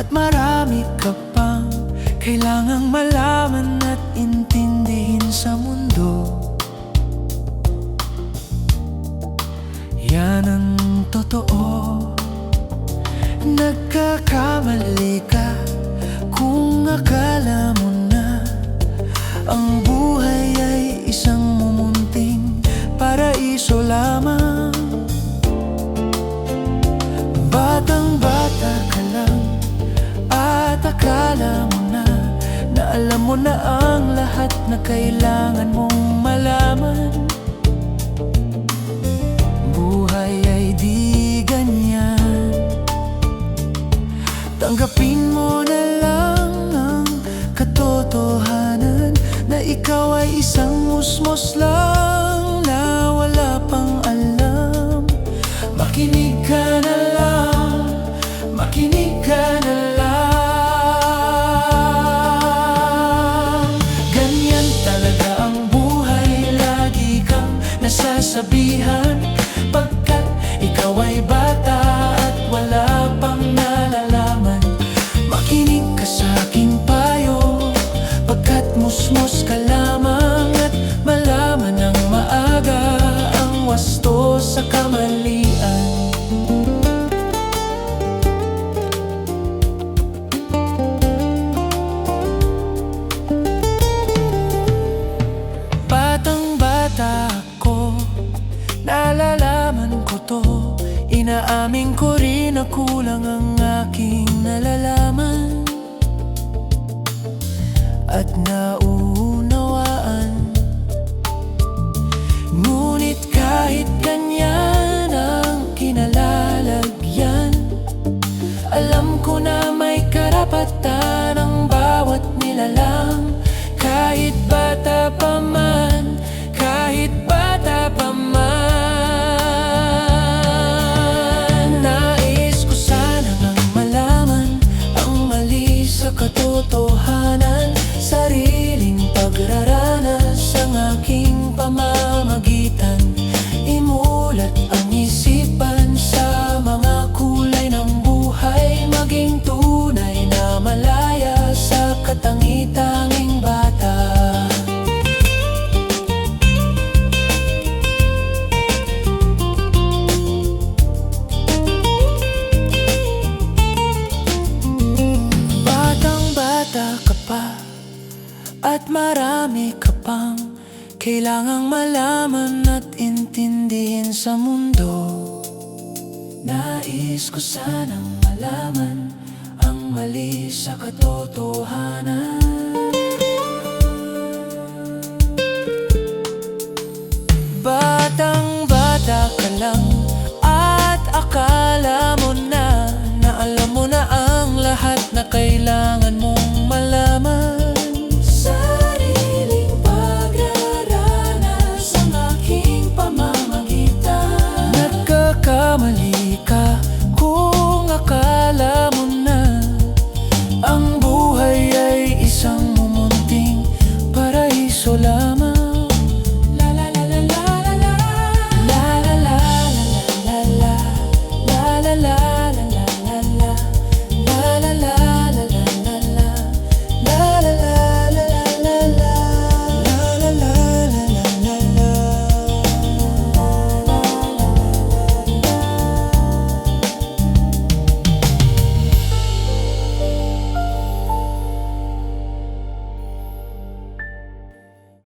at marami ka pang kailangang malaman at intindihin sa mundo. Yan ang totoo. Nagkakamali ka kung akala mo na ang buhay ay isang mumunting paraiso lamang. Batang-bata ka lang at akala mo na alam mo na ang lahat na kailangan mong malaman. Buhay ay di ganyan. Tanggapin mo na lang ang katotohanan na ikaw ay isang musmos lang na wala pang alam. Makinig ka na lang, makinig ka na lang. Ganyan talaga ang buhay, lagi kang nasasabihan, pagkat ikaw ay bata at wala pang nalalaman. Makinig ka sa aking payo, pagkat musmos ka lamang, at malaman ng maaga ang wasto sa kamalian. Batang-bata ako, nalalaman ko to. Inaamin ko rin na kulang ang aking nalalaman at naunawaan. Ngunit kahit ganyan ang kinalalagyan, alam ko na may karapatan ang bawat nilalang. Kahit bata pa man, kahit bata pa man, nais ko sanang malaman ang mali sa katotohanan. Sariling pagraranas ang aking pamamagitan. Imulat ang isipan sa mga kulay ng buhay, maging tunay na malaya sa katangi-tanging bata. Batang-bata ka pa at marami ka pang kailangang malaman at intindihin sa mundo. Nais ko sanang malaman ang mali sa katotohanan. Batang-bata ka lang at akala mo na alam mo na ang lahat na kailangan